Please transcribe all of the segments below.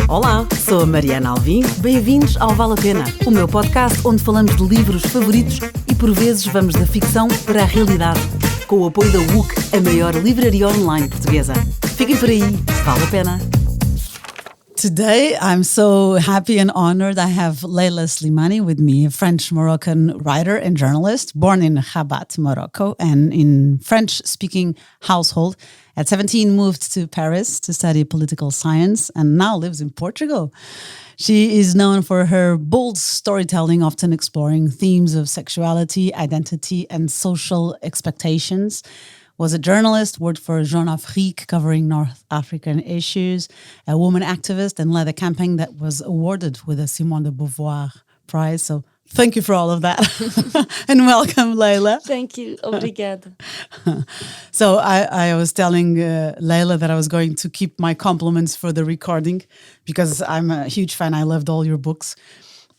Olá, sou a Mariana Alvim. Bem-vindos ao Vale a Pena, o meu podcast onde falamos de livros favoritos e por vezes vamos da ficção para a realidade, com o apoio da WUC, a maior livraria online portuguesa. Fiquem por aí, vale a pena. Today, I'm so happy and honored. I have Leila Slimani with me, a French-Moroccan writer and journalist, born in Rabat, Morocco, and in French-speaking household. At 17, moved to Paris to study political science and now lives in Portugal. She is known for her bold storytelling, often exploring themes of sexuality, identity, and social expectations. Was a journalist, worked for Jeune Afrique, covering North African issues, a woman activist, and led a campaign that was awarded with a Simone de Beauvoir Prize. So thank you for all of that. And welcome, Leila. Thank you. Obrigada. So I was telling Leila that I was going to keep my compliments for the recording because I'm a huge fan. I loved all your books.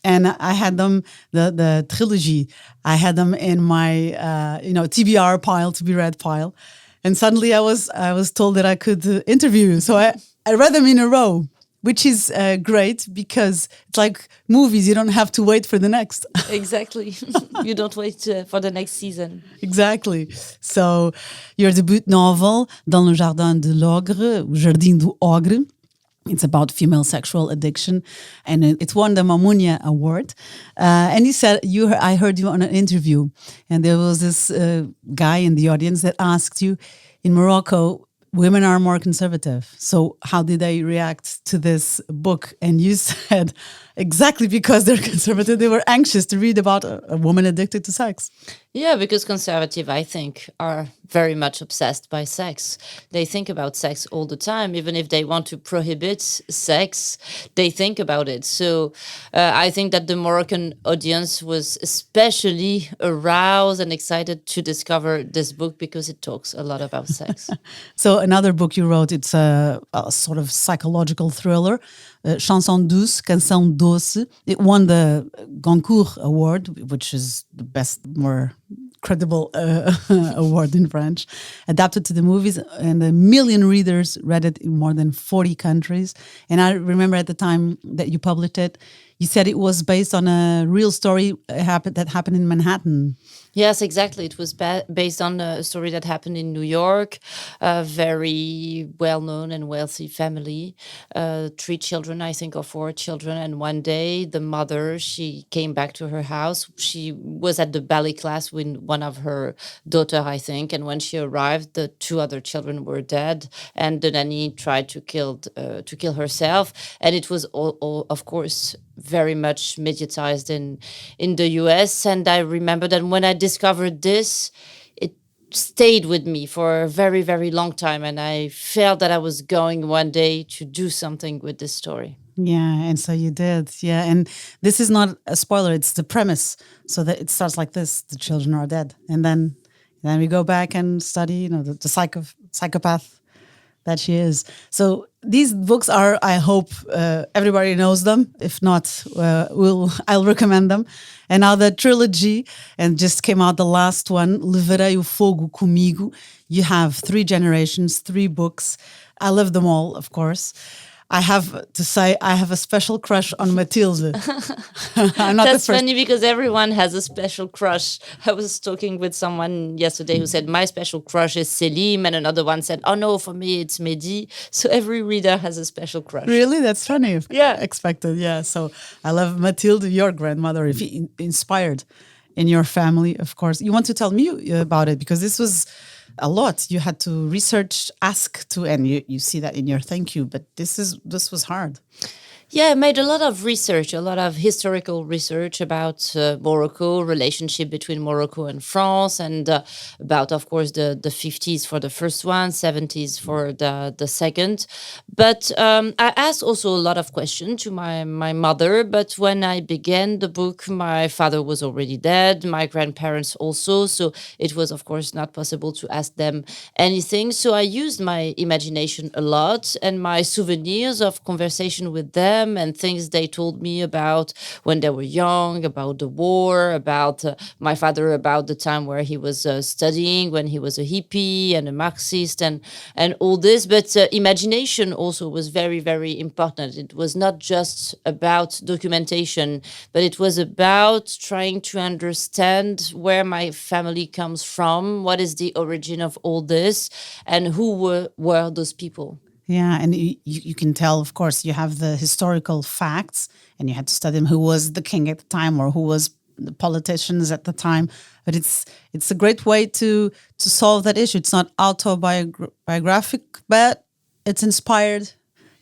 And I had them, the trilogy, I had them in my, TBR pile, to be read pile. And suddenly I was told that I could interview you. So I read them in a row, which is great because it's like movies. You don't have to wait for the next. Exactly. You don't wait for the next season. Exactly. So your debut novel, Dans le jardin de l'ogre, O Jardim do Ogre. It's about female sexual addiction, and it won the Mamounia Award. And you said I heard you on an interview, and there was this guy in the audience that asked you, in Morocco, women are more conservative. So how did they react to this book? And you said, exactly because they're conservative, they were anxious to read about a woman addicted to sex. Yeah, because conservative, I think, are very much obsessed by sex. They think about sex all the time. Even if they want to prohibit sex, they think about it. So I think that the Moroccan audience was especially aroused and excited to discover this book because it talks a lot about sex. So another book you wrote, it's a sort of psychological thriller, Canção Doce, Canção Doce. It won the Goncourt Award, which is the best, more credible award in French, adapted to the movies, and 1 million readers read it in more than 40 countries. And I remember at the time that you published it, you said it was based on a real story that happened in Manhattan. Yes, exactly. It was based on a story that happened in New York, a very well-known and wealthy family, 3 children, I think, or 4 children. And one day, the mother, she came back to her house. She was at the ballet class with one of her daughter, I think. And when she arrived, the 2 other children were dead. And the nanny tried to kill herself. And it was, all, of course, very much mediatized in the US. And I remember that when I discovered this, it stayed with me for a very, very long time. And I felt that I was going one day to do something with this story. Yeah, and so you did. Yeah, and this is not a spoiler, it's the premise. So that it starts like this, the children are dead. And then we go back and study, the psychopath that she is. So these books are, I hope everybody knows them. If not, I'll recommend them. And now the trilogy, and just came out the last one, Levarei o Fogo Comigo. You have 3 generations, 3 books. I love them all, of course. I have to say, I have a special crush on Mathilde. That's funny because everyone has a special crush. I was talking with someone yesterday who said, my special crush is Selim, and another one said, oh no, for me it's Mehdi. So every reader has a special crush. Really? That's funny. Yeah. Expected, yeah. So I love Mathilde, your grandmother, if inspired in your family, of course. You want to tell me about it because this was a lot. You had to research, ask to, and you see that in your thank you, but this was hard. Yeah, I made a lot of research, a lot of historical research about Morocco, relationship between Morocco and France, and about, of course, the 50s for the first one, 70s for the second. But I asked also a lot of questions to my mother, but when I began the book, my father was already dead, my grandparents also, so it was, of course, not possible to ask them anything. So I used my imagination a lot and my souvenirs of conversation with them, them and things they told me about when they were young, about the war, about my father, about the time where he was studying, when he was a hippie and a Marxist and all this. But imagination also was very, very important. It was not just about documentation, but it was about trying to understand where my family comes from, what is the origin of all this, and who were those people. Yeah, and you can tell, of course, you have the historical facts, and you had to study them, who was the king at the time or who was the politicians at the time. But it's a great way to solve that issue. It's not autobiographic, but it's inspired.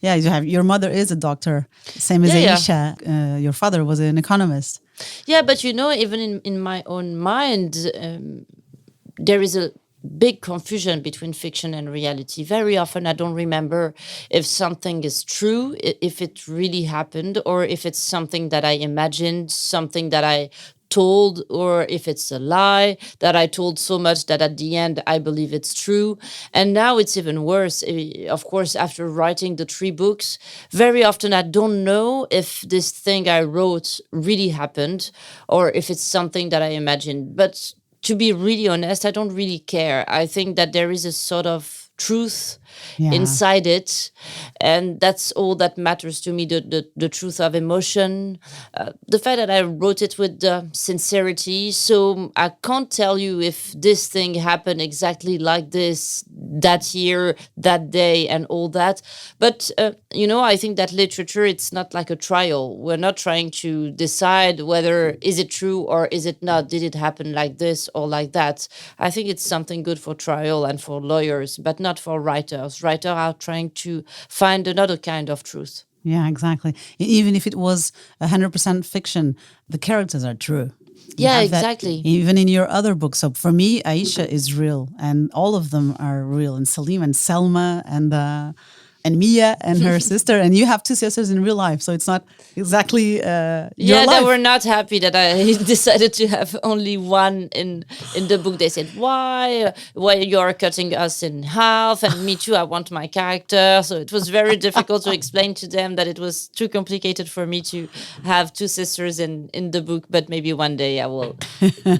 Yeah, you have your mother is a doctor, same as Aisha. Your father was an economist. Yeah, but even in my own mind, there is a big confusion between fiction and reality. Very often I don't remember if something is true, if it really happened, or if it's something that I imagined, something that I told, or if it's a lie that I told so much that at the end I believe it's true. And now it's even worse. Of course, after writing the 3 books, very often I don't know if this thing I wrote really happened or if it's something that I imagined. But to be really honest, I don't really care. I think that there is a sort of truth inside it, and that's all that matters to me, the truth of emotion, the fact that I wrote it with sincerity. So I can't tell you if this thing happened exactly like this, that year, that day, and all that. But I think that literature, it's not like a trial. We're not trying to decide whether is it true or is it not, did it happen like this or like that. I think it's something good for trial and for lawyers, but not for writers. Writers are trying to find another kind of truth. Yeah, exactly. Even if it was 100% fiction, the characters are true. Yeah, exactly. Even in your other books. So for me, Aisha is real, and all of them are real. And Salim and Selma and Mia and her sister, and you have 2 sisters in real life, so it's not exactly your life. They were not happy that I decided to have only one in the book. They said, why you're cutting us in half, and me too, I want my character. So it was very difficult to explain to them that it was too complicated for me to have 2 sisters in the book, but maybe one day I will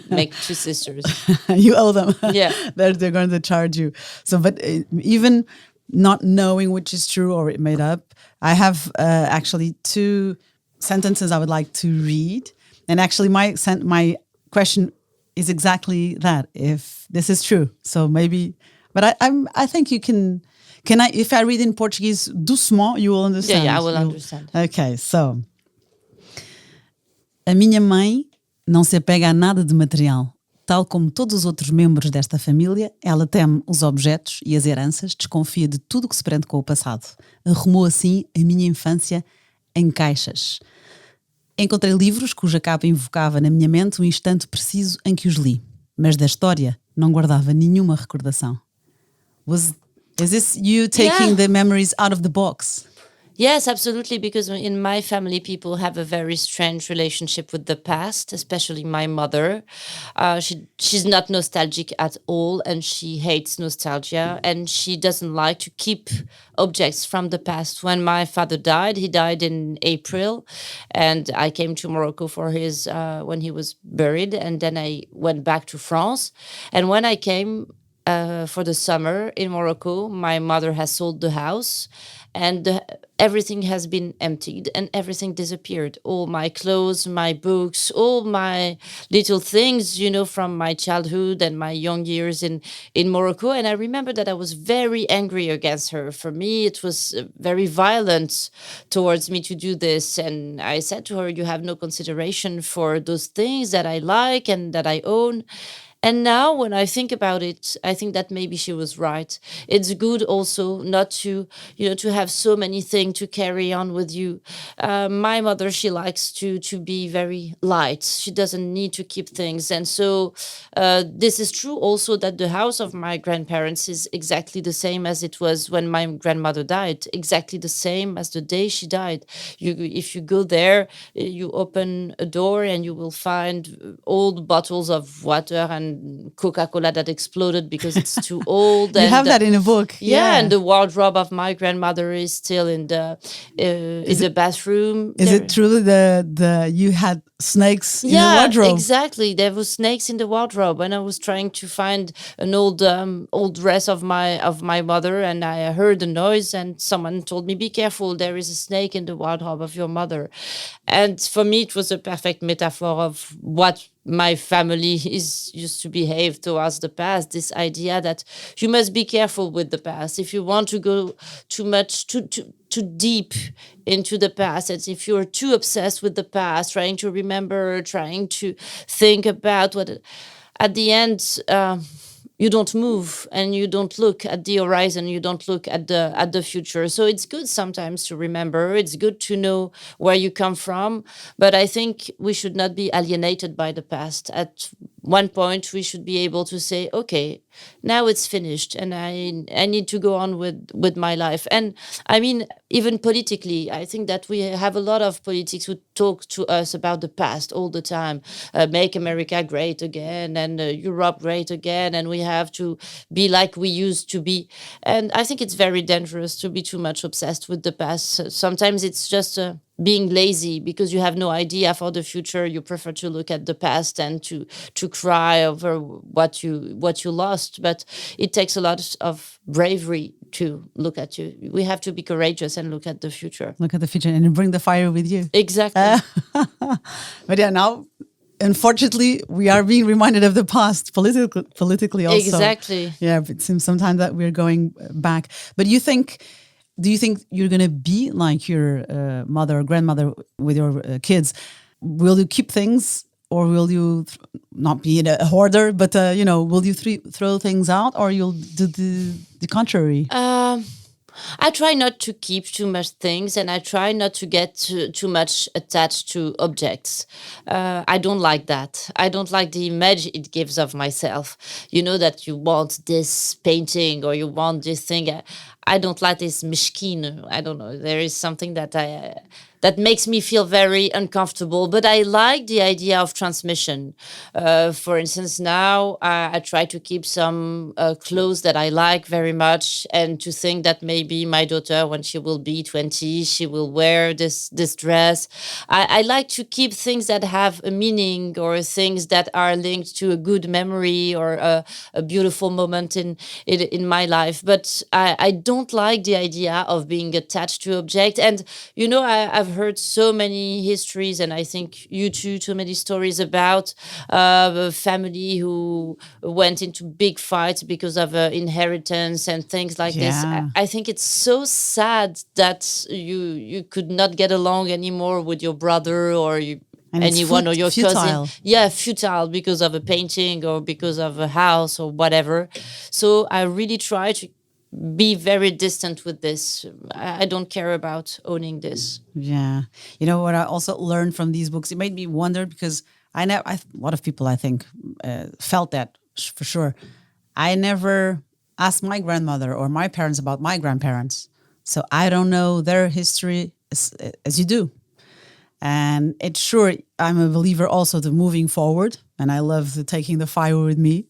make 2 sisters. You owe them. Yeah. They're going to charge you. So, but even not knowing which is true or it made up, I have actually 2 sentences I would like to read. And actually my question is exactly that, if this is true. So maybe, but I think you can if I read in Portuguese doucement, you will understand. Yeah, I will understand. Okay, so. A minha mãe não se apega a nada de material. Tal como todos os outros membros desta família, ela teme os objetos e as heranças, desconfia de tudo que se prende com o passado. Arrumou assim a minha infância em caixas. Encontrei livros cuja capa invocava na minha mente o instante preciso em que os li, mas da história não guardava nenhuma recordação. Is this you taking the memories out of the box? Yes, absolutely, because in my family, people have a very strange relationship with the past, especially my mother. She's not nostalgic at all, and she hates nostalgia, and she doesn't like to keep objects from the past. When my father died, he died in April, and I came to Morocco for his when he was buried, and then I went back to France. And when I came for the summer in Morocco, my mother has sold the house, and everything has been emptied and everything disappeared. All my clothes, my books, all my little things, from my childhood and my young years in Morocco. And I remember that I was very angry against her. For me, it was very violent towards me to do this. And I said to her, you have no consideration for those things that I like and that I own. And now when I think about it, I think that maybe she was right. It's good also not to, to have so many things to carry on with you. My mother, she likes to be very light. She doesn't need to keep things. And so this is true also that the house of my grandparents is exactly the same as it was when my grandmother died, exactly the same as the day she died. If you go there, you open a door and you will find old bottles of water and and Coca-Cola that exploded because it's too old. You and have that in a book. Yeah, and the wardrobe of my grandmother is still in the bathroom. Is it true the you had snakes in the wardrobe? Exactly. There was snakes in the wardrobe, and I was trying to find an old dress of my mother, and I heard a noise, and someone told me, "Be careful, there is a snake in the wardrobe of your mother." And for me, it was a perfect metaphor of what my family used to behave towards the past. This idea that you must be careful with the past if you want to go too deep into the past. And if you're too obsessed with the past, trying to remember, trying to think about what, at the end, you don't move and you don't look at the horizon. You don't look at the future. So it's good sometimes to remember. It's good to know where you come from. But I think we should not be alienated by the past. At one point, we should be able to say, okay, now it's finished and I need to go on with my life. And I mean, even politically, I think that we have a lot of politics who talk to us about the past all the time. Make America great again and Europe great again. And we have to be like we used to be. And I think it's very dangerous to be too much obsessed with the past. Sometimes it's just being lazy because you have no idea for the future. You prefer to look at the past and to cry over what you lost. But it takes a lot of bravery to look at you. We have to be courageous and look at the future. Look at the future and bring the fire with you. Exactly. But yeah, now, unfortunately, we are being reminded of the past politically also. Exactly. Yeah, it seems sometimes that we're going back. But do you think you're going to be like your mother or grandmother with your kids? Will you keep things, or will you not be a hoarder, but will you throw things out, or you'll do the contrary? I try not to keep too much things, and I try not to get too much attached to objects. I don't like that. I don't like the image it gives of myself. You know, that you want this painting or you want this thing. I don't like this mishkin. I don't know. There is something that makes me feel very uncomfortable. But I like the idea of transmission. For instance, now I try to keep some clothes that I like very much, and to think that maybe my daughter, when she will be 20, she will wear this dress. I like to keep things that have a meaning, or things that are linked to a good memory or a beautiful moment in my life. But I don't like the idea of being attached to object. And I've heard so many histories, and I think you too, too many stories about a family who went into big fights because of inheritance and things like this. I think it's so sad that you could not get along anymore with your brother or anyone or your cousin. Yeah, futile because of a painting or because of a house or whatever. So I really try to be very distant with this. I don't care about owning this. Yeah. You know what I also learned from these books? It made me wonder, because a lot of people, I think, felt that for sure. I never asked my grandmother or my parents about my grandparents. So I don't know their history as you do. And it's sure, I'm a believer also to moving forward. And I love taking the fire with me,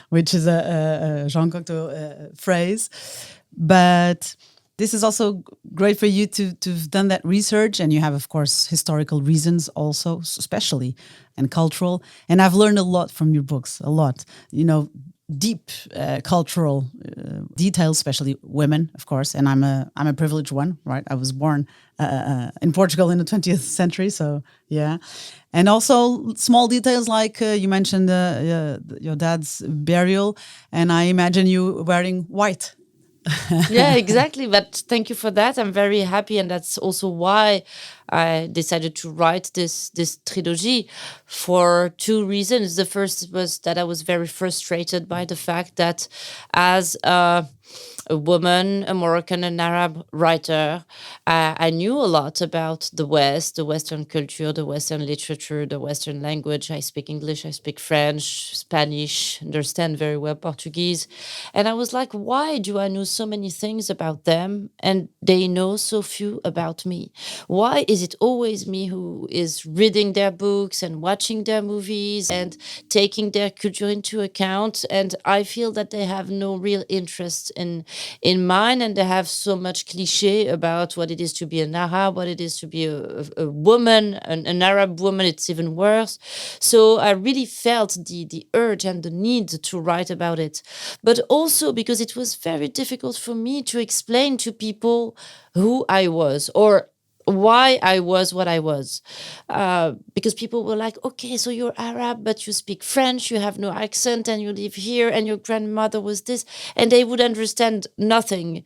which is a Jean Cocteau phrase. But this is also great for you to have done that research. And you have, of course, historical reasons also, especially, and cultural. And I've learned a lot from your books, a lot. Deep cultural details, especially women, of course. And I'm a privileged one, right? I was born in Portugal in the 20th century, so yeah. And also small details like you mentioned your dad's burial, and I imagine you wearing white. Yeah, exactly. But thank you for that. I'm very happy, and that's also why I decided to write this trilogy, for two reasons. The first was that I was very frustrated by the fact that as a a woman, a Moroccan, an Arab writer. I knew a lot about the West, the Western culture, the Western literature, the Western language. I speak English, I speak French, Spanish, understand very well Portuguese. And I was like, why do I know so many things about them and they know so few about me? Why is it always me who is reading their books and watching their movies and taking their culture into account? And I feel that they have no real interest in mine, and they have so much cliche about what it is to be an Arab, what it is to be a woman, an Arab woman. It's even worse. So I really felt the urge and the need to write about it, but also because it was very difficult for me to explain to people who I was or why I was what I was. Because people were like, okay, so you're Arab, but you speak French, you have no accent, and you live here, and your grandmother was this, and they would understand nothing.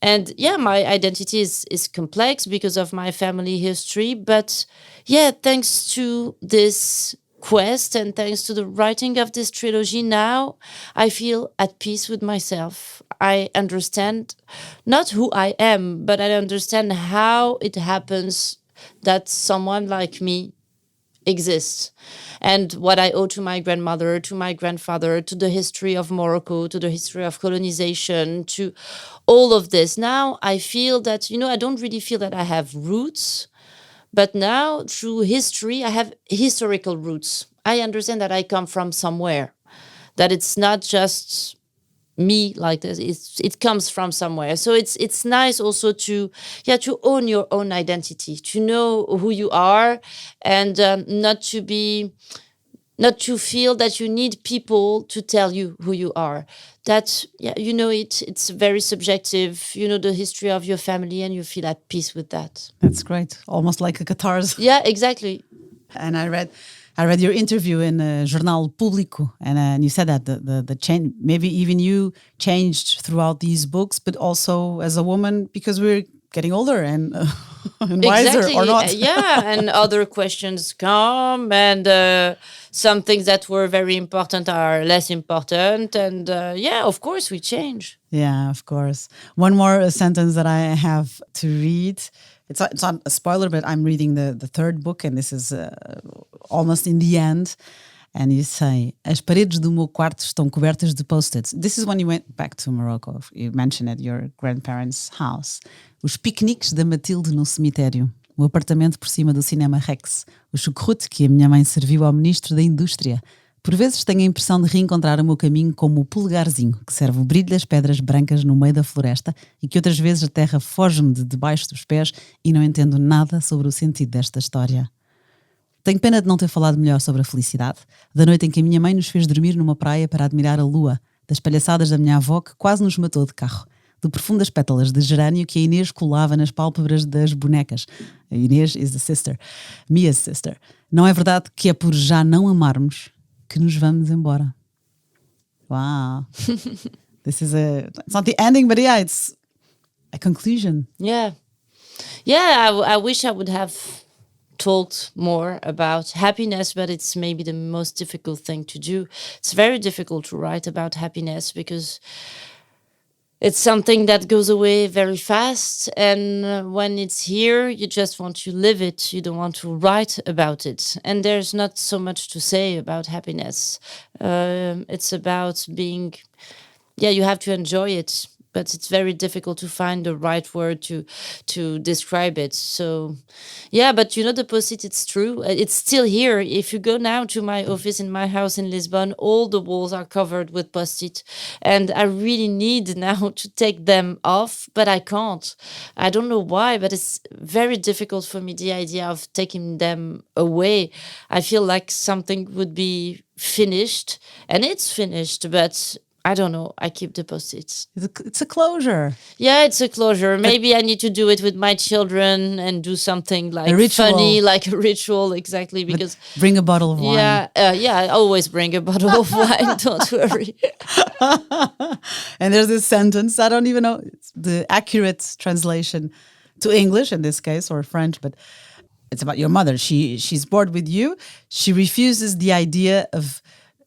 And yeah, my identity is complex because of my family history, but yeah, thanks to this quest and thanks to the writing of this trilogy, now I feel at peace with myself. I understand not who I am, but I understand how it happens that someone like me exists, and what I owe to my grandmother, to my grandfather, to the history of Morocco, to the history of colonization, to all of this. Now I feel that, I don't really feel that I have roots, but now through history, I have historical roots. I understand that I come from somewhere, that it's not just me like this. It comes from somewhere. So it's nice also to own your own identity, to know who you are, and not to feel that you need people to tell you who you are. That it's very subjective. You know the history of your family, and you feel at peace with that. That's great. Almost like a catharsis. Yeah, exactly. And I read your interview in Jornal Público, and you said that the change, maybe even you changed throughout these books, but also as a woman, because we're getting older and wiser, exactly. or not. Yeah, and other questions come, and some things that were very important are less important, and of course we change. Yeah, of course. One more sentence that I have to read. It's not a spoiler, but I'm reading the third book, and this is almost in the end. And you say, as paredes do meu quarto estão cobertas de post-its. This is when you went back to Morocco. You mentioned at your grandparents' house. Os piqueniques da Matilde no cemitério. O apartamento por cima do cinema Rex. O chucrute que a minha mãe serviu ao ministro da Indústria. Por vezes tenho a impressão de reencontrar o meu caminho como o polegarzinho, que serve o brilho das pedras brancas no meio da floresta, e que outras vezes a terra foge-me de debaixo dos pés e não entendo nada sobre o sentido desta história. Tenho pena de não ter falado melhor sobre a felicidade, da noite em que a minha mãe nos fez dormir numa praia para admirar a lua, das palhaçadas da minha avó que quase nos matou de carro, do perfume das pétalas de gerânio que a Inês colava nas pálpebras das bonecas. A Inês is the sister, Mia's sister. Não é verdade que é por já não amarmos que nos vamos embora. Wow. It's not the ending, but yeah, it's a conclusion. Yeah. I wish I would have talked more about happiness, but it's maybe the most difficult thing to do. It's very difficult to write about happiness because it's something that goes away very fast, and when it's here, you just want to live it. You don't want to write about it. And there's not so much to say about happiness. It's about being, you have to enjoy it, but it's very difficult to find the right word to describe it. So, but the post-it, it's true. It's still here. If you go now to my office in my house in Lisbon, all the walls are covered with post-it. And I really need now to take them off, but I can't. I don't know why, but it's very difficult for me, the idea of taking them away. I feel like something would be finished, and it's finished, but I don't know. I keep the post-its. It's a closure. Yeah, it's a closure. Maybe I need to do it with my children and do something like funny, like a ritual. Exactly, because bring a bottle of wine. I always bring a bottle of wine. Don't worry. And there's this sentence. I don't even know the accurate translation to English in this case, or French, but it's about your mother. She's bored with you. She refuses the idea of.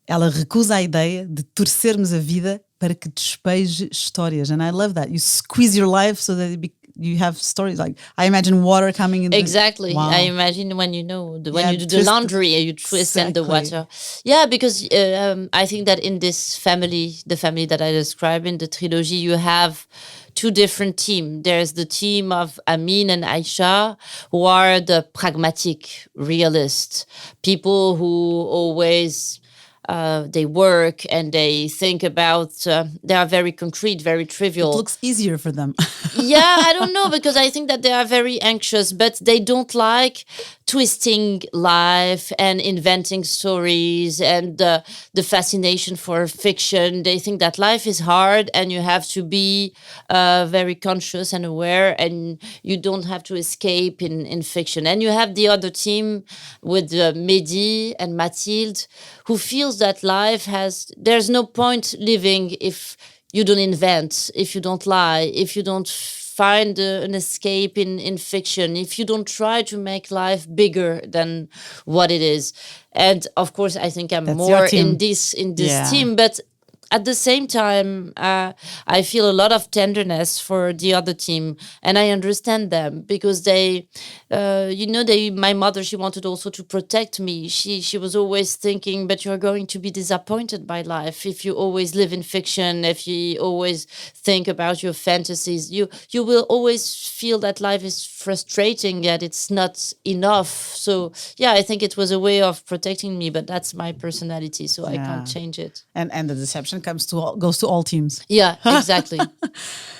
Ela recusa a ideia de torcermos a vida para que despeje histórias. And I love that. You squeeze your life so that you have stories. Like, I imagine water coming in. Exactly. Wow. I imagine when you do the laundry, you twist and the Exactly. water. Yeah, because I think that in this family, the family that I describe in the trilogy, you have two different teams. There's the team of Amin and Aisha, who are the pragmatic realists, people who always they work and they think about, they are very concrete, very trivial. It looks easier for them. Yeah, I don't know, because I think that they are very anxious, but they don't like twisting life and inventing stories and the fascination for fiction. They think that life is hard and you have to be very conscious and aware, and you don't have to escape in fiction. And you have the other team with Mehdi and Mathilde, who feels that there's no point living if you don't invent, if you don't lie, if you don't find an escape in fiction, if you don't try to make life bigger than what it is. And of course, I think I'm That's more your team. in this team, but at the same time, I feel a lot of tenderness for the other team, and I understand them, because my mother, she wanted also to protect me. She was always thinking, but you're going to be disappointed by life if you always live in fiction, if you always think about your fantasies. You will always feel that life is frustrating, yet it's not enough. So yeah, I think it was a way of protecting me, but that's my personality, so I can't change it. And the deception goes to all teams. Yeah, exactly.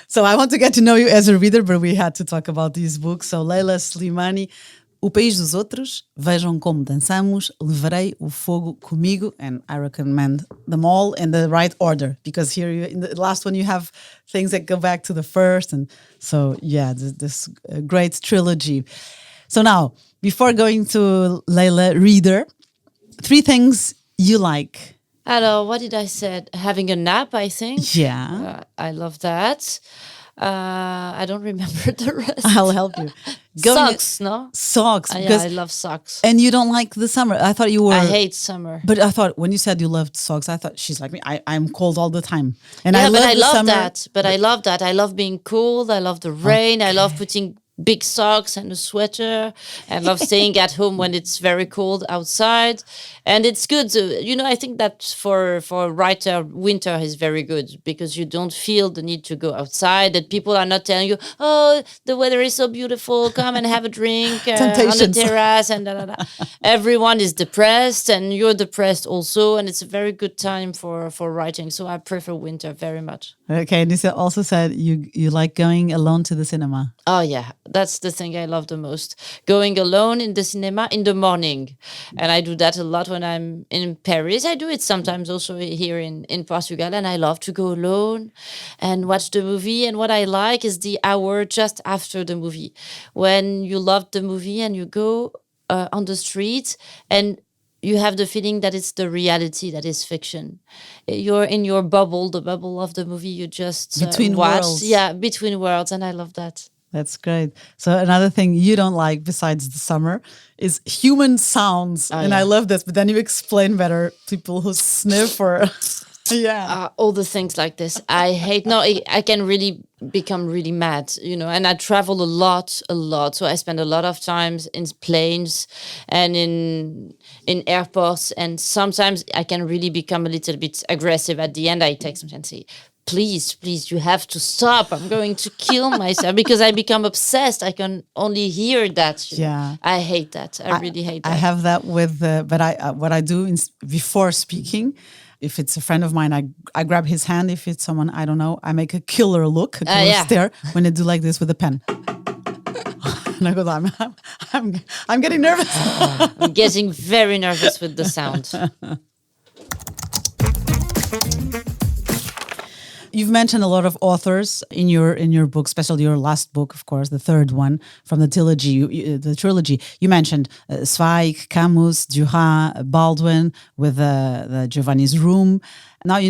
So I want to get to know you as a reader, but we had to talk about these books. So Leila Slimani, O País dos Outros, Vejam Como Dançamos, Levarei o Fogo Comigo, and I recommend them all in the right order, because here in the last one you have things that go back to the first, and so yeah, this great trilogy. So now, before going to Leila, reader, 3 things you like. Alors, what did I say? Having a nap, I think. Yeah. I love that. I don't remember the rest. I'll help you. Socks, no? Socks. Yeah, I love socks. And you don't like the summer. I thought you were... I hate summer. But I thought when you said you loved socks, I thought she's like me. I'm cold all the time. And yeah, I but I love summer. that. But I love that. I love being cold. I love the rain. Okay. I love putting big socks and a sweater. I love staying at home when it's very cold outside. And it's good. I think that for a writer, winter is very good, because you don't feel the need to go outside, that people are not telling you, oh, the weather is so beautiful, come and have a drink on the terrace, and Everyone is depressed, and you're depressed also, and it's a very good time for writing. So I prefer winter very much. Okay, and you also said you like going alone to the cinema. Oh yeah, that's the thing I love the most. Going alone in the cinema in the morning. And I do that a lot when I'm in Paris. I do it sometimes also here in Portugal, and I love to go alone and watch the movie. And what I like is the hour just after the movie, when you love the movie and you go on the street and you have the feeling that it's the reality that is fiction. You're in your bubble, the bubble of the movie. You just between watch. Worlds. Yeah, between worlds, and I love that. That's great. So another thing you don't like besides the summer is human sounds. And I love this, but then you explain better, people who sniff or... yeah. All the things like this. I hate... No, I can really become really mad, and I travel a lot. So I spend a lot of times in planes and in airports. And sometimes I can really become a little bit aggressive. At the end, I text them and say, please, you have to stop. I'm going to kill myself, because I become obsessed. I can only hear that. Yeah. I hate that. I really hate that. I have that with, but what I do before speaking, if it's a friend of mine, I grab his hand. If it's someone I don't know, I make a killer look, a killer stare when I do like this with a pen. And I go, I'm getting nervous. I'm getting very nervous with the sound. You've mentioned a lot of authors in your book, especially your last book, of course, the third one from the trilogy. You mentioned Zweig, Camus, Duras, Baldwin with the Giovanni's Room. Now,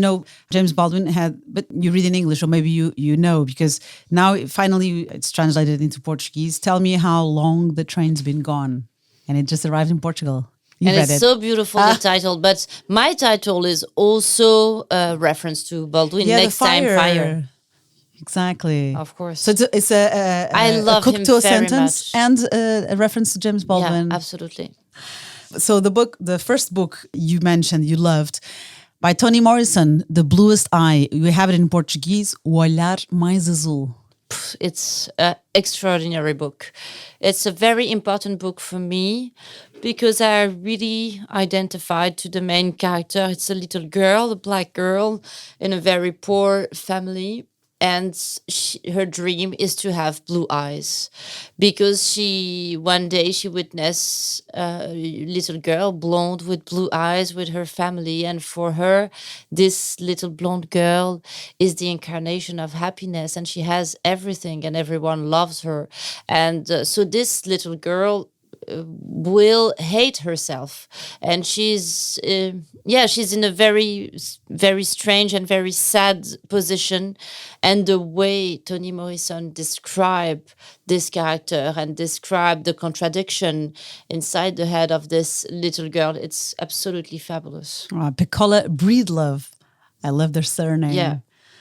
James Baldwin but you read in English, or maybe you know, because now finally it's translated into Portuguese. Tell me how long the train's been gone, and it just arrived in Portugal. You and read it's it. so beautiful, the title. But my title is also a reference to Baldwin. Yeah, Next time, fire. Exactly. Of course. So it's I a love him Cocteau very sentence much. and a reference to James Baldwin. Yeah, absolutely. So the first book you mentioned, you loved, by Toni Morisson, The Bluest Eye. We have it in Portuguese, O Olhar Mais Azul. It's an extraordinary book. It's a very important book for me because I really identified to the main character. It's a little girl, a black girl in a very poor family. And her dream is to have blue eyes because one day she witnessed a little girl, blonde with blue eyes, with her family. And for her, this little blonde girl is the incarnation of happiness, and she has everything and everyone loves her. And so this little girl will hate herself, and she's in a very, very strange and very sad position. And the way Toni Morisson described this character and described the contradiction inside the head of this little girl, it's absolutely fabulous. Piccola Breedlove. I love their surname. Yeah.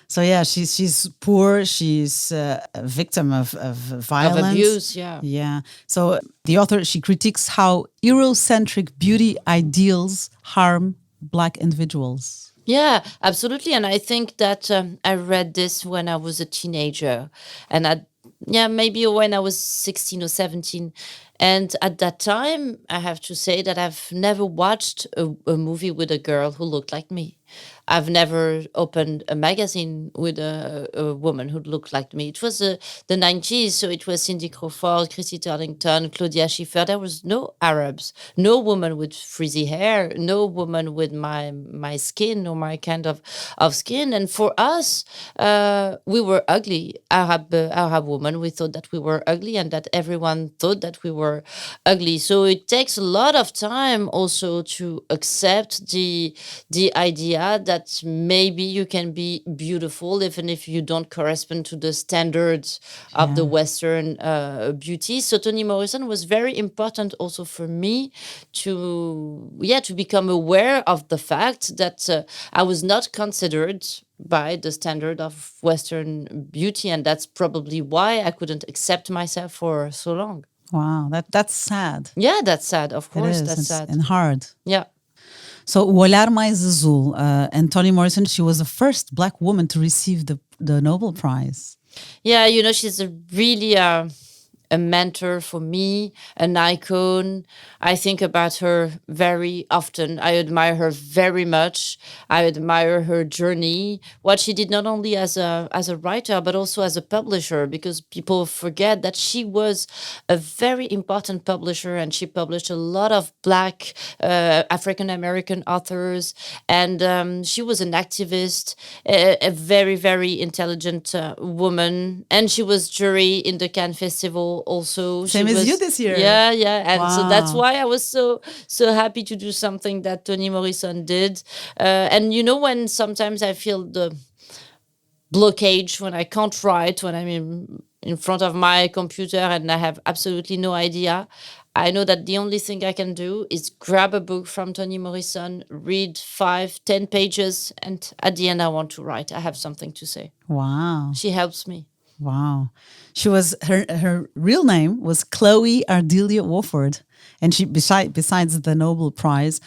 So yeah, she's poor. She's a victim of violence, Of abuse, yeah. Yeah. So the author, she critiques how Eurocentric beauty ideals harm Black individuals. Yeah, absolutely. And I think that I read this when I was a teenager, and maybe when I was 16 or 17. And at that time, I have to say that I've never watched a movie with a girl who looked like me. I've never opened a magazine with a woman who looked like me. It was the 90s, so it was Cindy Crawford, Chrissy Turlington, Claudia Schiffer. There was no Arabs, no woman with frizzy hair, no woman with my skin or my kind of skin. And for us, we were ugly. Arab women, we thought that we were ugly and that everyone thought that we were ugly. So it takes a lot of time also to accept the idea that maybe you can be beautiful even if you don't correspond to the standards of the Western beauty. So Toni Morisson was very important also for me to become aware of the fact that I was not considered by the standard of Western beauty, and that's probably why I couldn't accept myself for so long. Wow, that's sad. Yeah, that's sad. Of course, It is. that's sad. And hard. Yeah. So, O Olhar Mais Azul, and Toni Morisson, she was the first Black woman to receive the Nobel Prize. Yeah, she's really a mentor for me, an icon. I think about her very often. I admire her very much. I admire her journey, what she did not only as a writer, but also as a publisher, because people forget that she was a very important publisher, and she published a lot of Black African-American authors. And she was an activist, a very, very intelligent woman. And she was jury in the Cannes Festival also. Same as you this year. Yeah. And so that's Wow. why I was so happy to do something that Toni Morisson did. And when sometimes I feel the blockage, when I can't write, when I'm in front of my computer and I have absolutely no idea, I know that the only thing I can do is grab a book from Toni Morisson, read 5-10 pages, and at the end I want to write. I have something to say. Wow. She helps me. Wow. She was her real name was Chloe Ardelia Wofford, and she besides the Nobel Prize,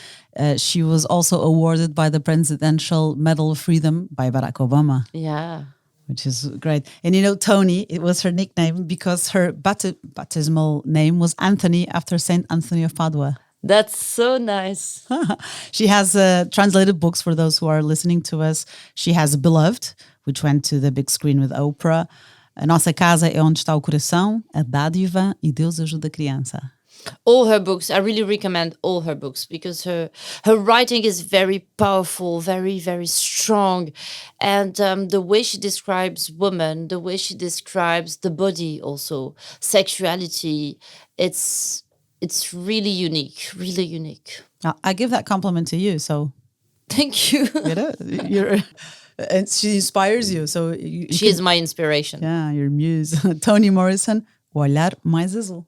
she was also awarded by the Presidential Medal of Freedom by Barack Obama. Yeah. Which is great. And Toni, it was her nickname because her baptismal name was Anthony, after Saint Anthony of Padua. That's so nice. She has translated books for those who are listening to us. She has Beloved, which went to the big screen with Oprah. A Nossa Casa é Onde Está o Coração, A Dádiva e Deus Ajuda a Criança. All her books, I really recommend all her books, because her writing is very powerful, very, very strong. And the way she describes women, the way she describes the body also, sexuality, it's really unique, really unique. I give that compliment to you, so Thank you. And she inspires you, so She is my inspiration. Yeah, your muse. Toni Morisson, O Olhar Mais Azul.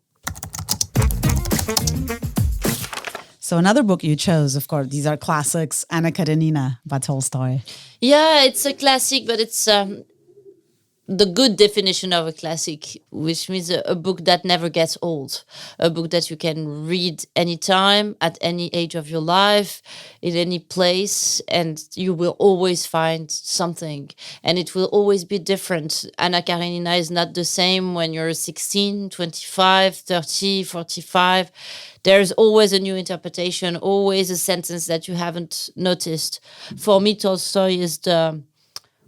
So another book you chose, of course, these are classics, Anna Karenina by Tolstoy. Yeah, it's a classic, but it's the good definition of a classic, which means a book that never gets old, a book that you can read anytime, at any age of your life, in any place, and you will always find something, and it will always be different. Anna Karenina is not the same when you're 16, 25, 30, 45. There's always a new interpretation, always a sentence that you haven't noticed. For me, Tolstoy is the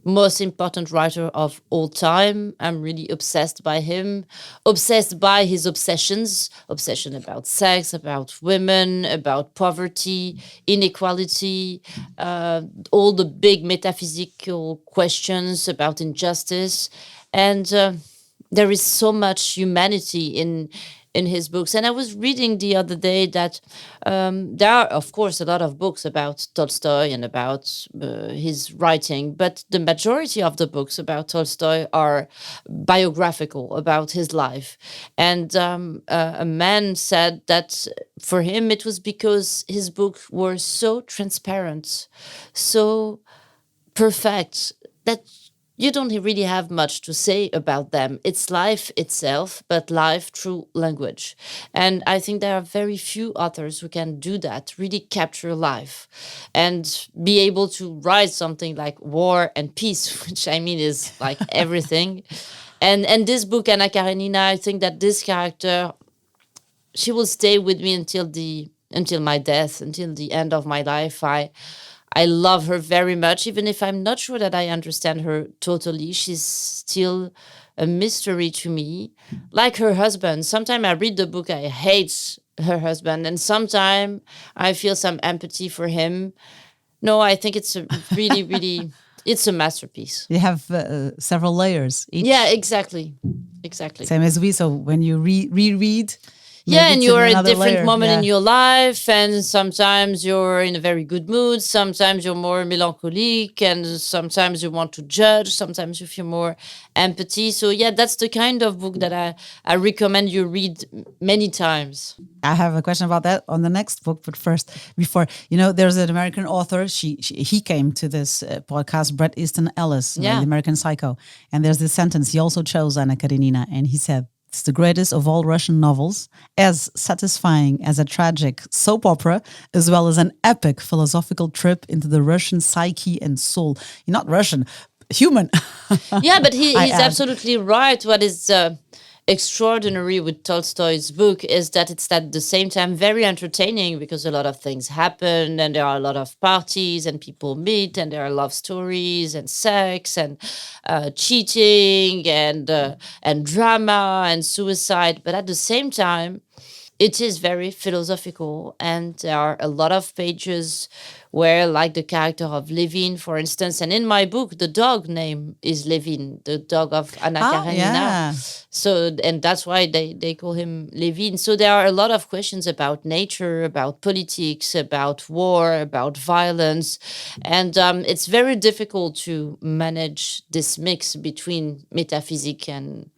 most important writer of all time. I'm really obsessed by him, obsessed by his obsession about sex, about women, about poverty, inequality, all the big metaphysical questions about injustice. And there is so much humanity in his books. And I was reading the other day that there are, of course, a lot of books about Tolstoy and about his writing, but the majority of the books about Tolstoy are biographical, about his life. And a man said that for him it was because his books were so transparent, so perfect, that you don't really have much to say about them. It's life itself, but life through language. And I think there are very few authors who can do that, really capture life and be able to write something like War and Peace, which I mean is like everything. And this book, Anna Karenina, I think that this character, she will stay with me until my death, until the end of my life. I love her very much, even if I'm not sure that I understand her totally. She's still a mystery to me, like her husband. Sometimes I read the book, I hate her husband, and sometimes I feel some empathy for him. No, I think it's a really, really, it's a masterpiece. You have several layers each. Yeah, exactly. Same as we. So when you reread, yeah, and you're at a different layer. moment in your life, and sometimes you're in a very good mood, sometimes you're more melancholic, and sometimes you want to judge, sometimes you feel more empathy. So yeah, that's the kind of book that I recommend you read many times. I have a question about that on the next book, but first, before, there's an American author, he came to this podcast, Bret Easton Ellis, the American Psycho, and there's this sentence, he also chose Anna Karenina, and he said, "It's the greatest of all Russian novels, as satisfying as a tragic soap opera, as well as an epic philosophical trip into the Russian psyche and soul." You're not Russian, human. Yeah, but he's absolutely right. What is extraordinary with Tolstoy's book is that it's at the same time very entertaining, because a lot of things happen, and there are a lot of parties, and people meet, and there are love stories, and sex, and cheating, and drama, and suicide. But at the same time, it is very philosophical, and there are a lot of pages where, like the character of Levin, for instance, and in my book, the dog name is Levin, the dog of Anna Karenina. Yeah. So, and that's why they call him Levin. So there are a lot of questions about nature, about politics, about war, about violence. And it's very difficult to manage this mix between metaphysics and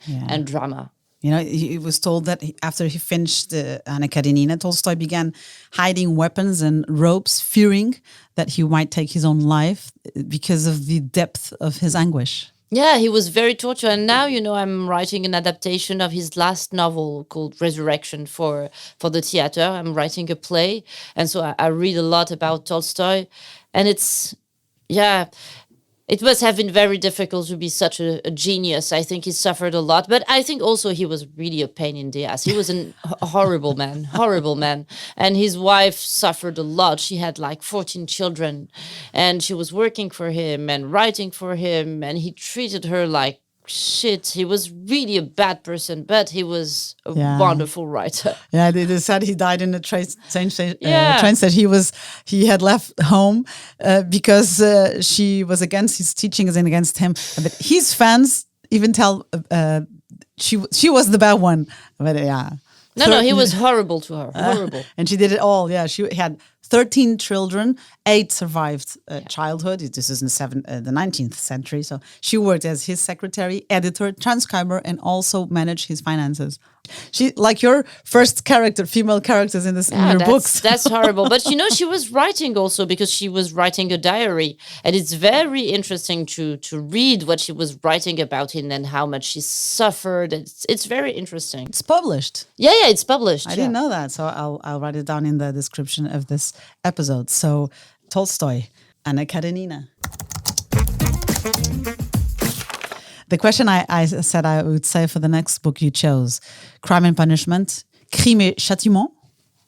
drama. He was told that after he finished Anna Karenina, Tolstoy began hiding weapons and ropes, fearing that he might take his own life because of the depth of his anguish. Yeah, he was very tortured. And now, I'm writing an adaptation of his last novel called Resurrection for the theater. I'm writing a play. And so I read a lot about Tolstoy. And it must have been very difficult to be such a genius. I think he suffered a lot, but I think also he was really a pain in the ass. He was a horrible man. And his wife suffered a lot. She had like 14 children, and she was working for him and writing for him, and he treated her like shit. He was really a bad person, but he was a wonderful writer. Yeah, they said he died in a train station. He had left home because she was against his teachings and against him. But his fans even tell she was the bad one. But No, he was horrible to her. Horrible. And she did it all. Yeah, she had 13 children, 8 survived childhood. This is in the 19th century. So she worked as his secretary, editor, transcriber, and also managed his finances. She, like your first character, female characters in your books. That's horrible. But she was writing also because she was writing a diary. And it's very interesting to read what she was writing about it and how much she suffered. It's very interesting. It's published. Yeah, it's published. I didn't know that. So I'll write it down in the description of this episode. So Tolstoy, Anna Karenina. The question I said I would say for the next book you chose, Crime and Punishment, Crime et Châtiment.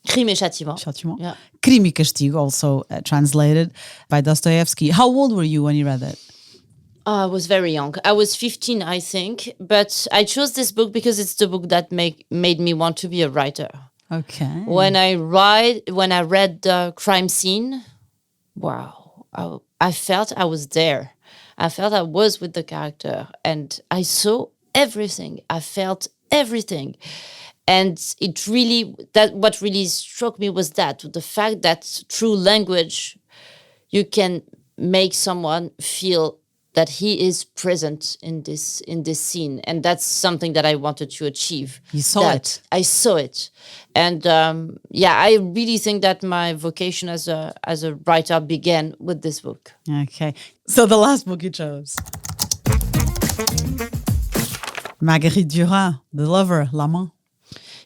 Crime et Châtiment. Yeah. Crime et Castigo, also translated by Dostoevsky. How old were you when you read it? I was very young. I was 15, I think. But I chose this book because it's the book that made me want to be a writer. Okay. When I read the crime scene, wow, I felt I was there. I felt I was with the character and I saw everything. I felt everything. And what really struck me was the fact that through language, you can make someone feel that he is present in this scene. And that's something that I wanted to achieve. You saw it. I saw it. And I really think that my vocation as a writer began with this book. Okay. So the last book you chose. Marguerite Duras, the lover, l'amant.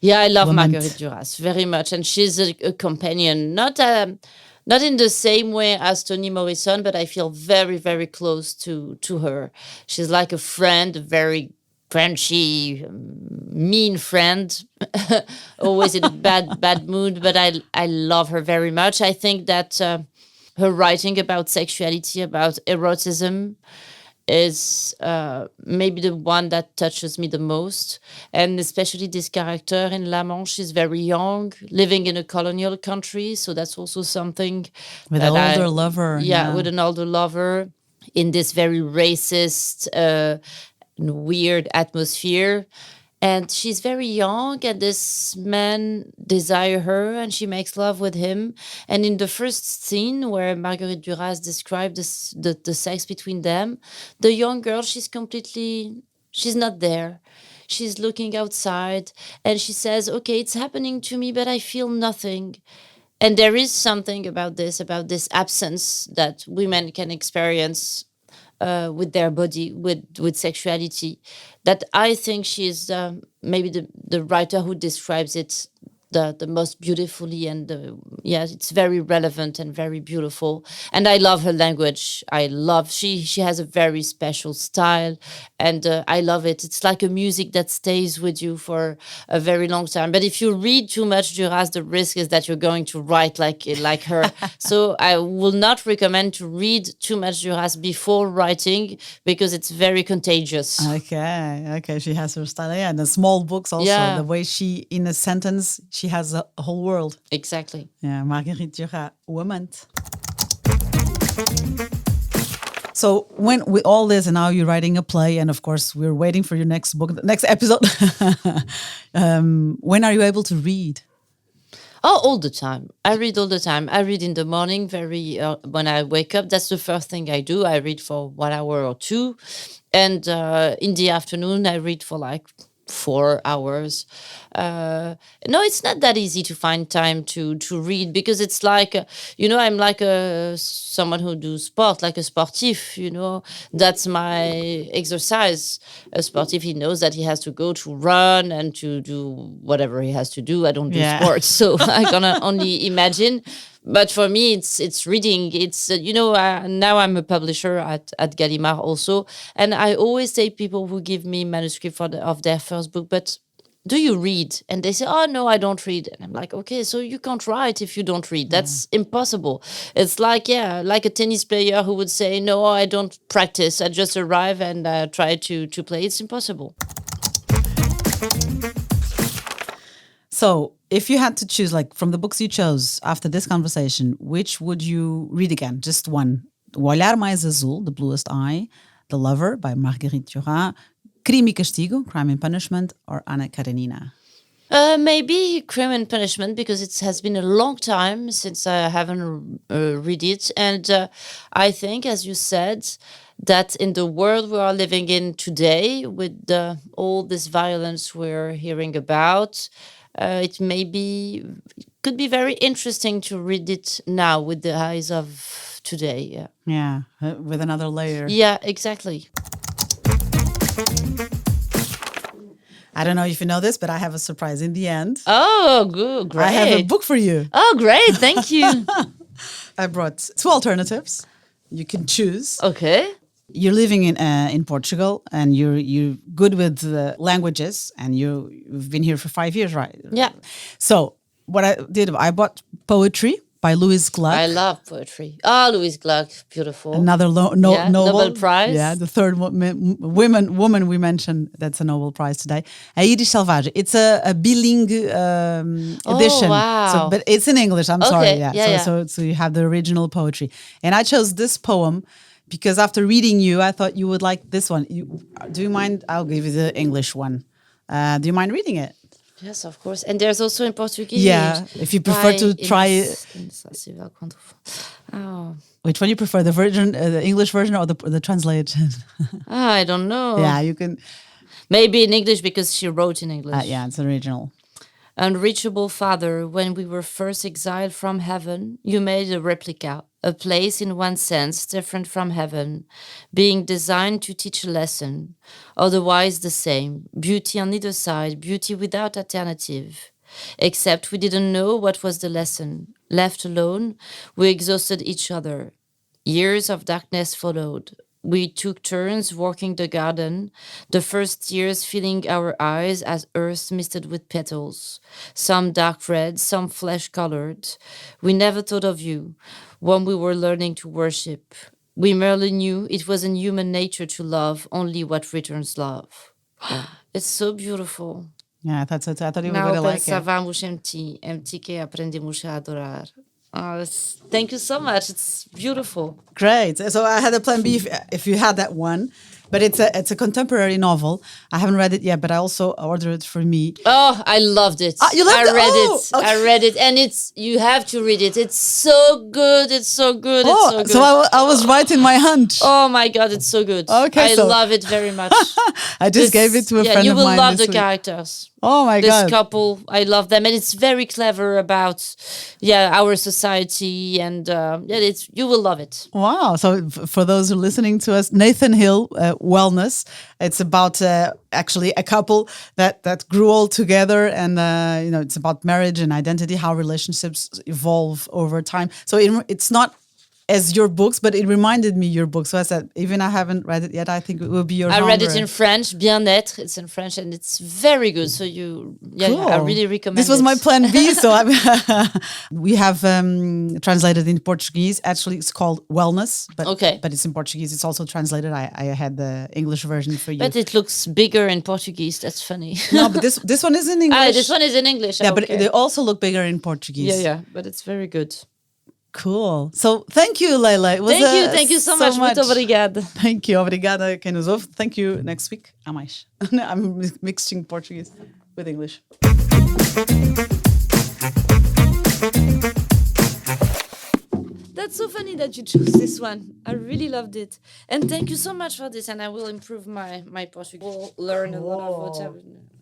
Yeah, I love Marguerite Duras very much. And she's a companion, not in the same way as Toni Morisson, but I feel very, very close to her. She's like a friend, a very crunchy, mean friend, always in a bad mood, but I love her very much. I think that her writing about sexuality, about eroticism, is maybe the one that touches me the most. And especially this character in L'Amant, she's very young, living in a colonial country. So that's also something. With an older lover. Yeah, with an older lover in this very racist, weird atmosphere. And she's very young, and this man desires her, and she makes love with him. And in the first scene where Marguerite Duras described the sex between them, the young girl, she's not there. She's looking outside, and she says, okay, it's happening to me, but I feel nothing. And there is something about this absence that women can experience with their body, with sexuality, that I think she's maybe the writer who describes it the most beautifully, and it's very relevant and very beautiful. And I love her language. She has a very special style, and I love it. It's like a music that stays with you for a very long time. But if you read too much Duras, the risk is that you're going to write like her. So I will not recommend to read too much Duras before writing, because it's very contagious. Okay. She has her style. Yeah, and the small books also. Yeah. The way she, in a sentence, she has a whole world. Exactly. Yeah, Marguerite Duras, woman. So when with all this, and now you're writing a play, and of course we're waiting for your next book, next episode. When are you able to read? Oh, all the time. I read all the time. I read in the morning, when I wake up. That's the first thing I do. I read for 1 hour or 2. And in the afternoon, I read for like 4 hours. No, it's not that easy to find time to read, because it's like, I'm like someone who do sport, like a sportif, that's my exercise. A sportif, he knows that he has to go to run and to do whatever he has to do. I don't do sports, so I can only imagine. But for me, it's reading. It's, now I'm a publisher at Gallimard also. And I always say people who give me manuscript of their first book, but do you read? And they say, oh, no, I don't read. And I'm like, okay, so you can't write if you don't read. That's impossible. It's like a tennis player who would say, no, I don't practice. I just arrive and try to play. It's impossible. So if you had to choose, like from the books you chose after this conversation, which would you read again? Just one. O Olhar Mais Azul, The Bluest Eye, The Lover by Marguerite Duras, Crime e Castigo, Crime and Punishment, or Anna Karenina? Maybe Crime and Punishment, because it has been a long time since I haven't read it. And I think, as you said, that in the world we are living in today, with all this violence we're hearing about, it could be very interesting to read it now with the eyes of today. Yeah. Yeah, with another layer. Yeah, exactly. I don't know if you know this, but I have a surprise in the end. Oh, good, great. I have a book for you. Oh, great. Thank you. I brought 2 alternatives. You can choose. Okay. You're living in Portugal, and you're good with languages, and you've been here for 5 years, right? Yeah. So what I did, I bought poetry by Louise Gluck. I love poetry. Oh, Louise Gluck, beautiful. Another Nobel Prize. Yeah, the third woman we mentioned that's a Nobel Prize today. A Iris Selvagem. It's a bilingue edition. Wow. So, but it's in English. I'm sorry. Yeah. So you have the original poetry, and I chose this poem because after reading you, I thought you would like this one. Do you mind? I'll give you the English one. Do you mind reading it? Yes, of course. And there's also in Portuguese. Yeah, if you prefer to try it. Oh. Which one you prefer, the English version or the translation? I don't know. Yeah, you can. Maybe in English because she wrote in English. Yeah, it's original. Unreachable Father, when we were first exiled from heaven, you made a replica, a place in one sense different from heaven, being designed to teach a lesson, otherwise the same, beauty on either side, beauty without alternative. Except we didn't know what was the lesson. Left alone, we exhausted each other. Years of darkness followed. We took turns walking the garden, the first tears filling our eyes as earth misted with petals, some dark red, some flesh-colored. We never thought of you, when we were learning to worship. We merely knew it was in human nature to love only what returns love. It's so beautiful. Yeah, I thought you were going to like it. Pensávamos em ti que aprendemos a adorar. Thank you so much. It's beautiful. Great. So I had a plan B if you had that one, but it's a contemporary novel. I haven't read it yet, but I also ordered it for me. Oh, I loved it. You loved it? I read it. Okay. I read it, and you have to read it. It's so good. It's so good. It's so good. So I was right in my hunch. Oh my God, it's so good. Okay, I love it very much. I just gave it to a friend of mine. You will love the week. characters. Oh my God. This couple, I love them, and it's very clever about our society, and you will love it. Wow. So for those who are listening to us, Nathan Hill, Wellness. It's about actually a couple that grew all together, and it's about marriage and identity, how relationships evolve over time. So it's not as your books, but it reminded me your book. So I said, even I haven't read it yet, I think it will be your genre. I read it in French, Bien-être. It's in French, and it's very good. So cool. I really recommend it. This was my plan B. So we have translated in Portuguese. Actually, it's called Wellness, but it's in Portuguese. It's also translated. I had the English version for you. But it looks bigger in Portuguese. That's funny. No, but this one is in English. This one is in English. Yeah, but they also look bigger in Portuguese. Yeah, but it's very good. Cool. So thank you, Leila. Thank you so much. Muito obrigada. Thank you. Obrigada quem nos ouve. Thank you. Next week. Há mais. I'm mixing Portuguese with English. That's so funny that you chose this one. I really loved it. And thank you so much for this. And I will improve my Portuguese. We'll learn a lot of what's happening.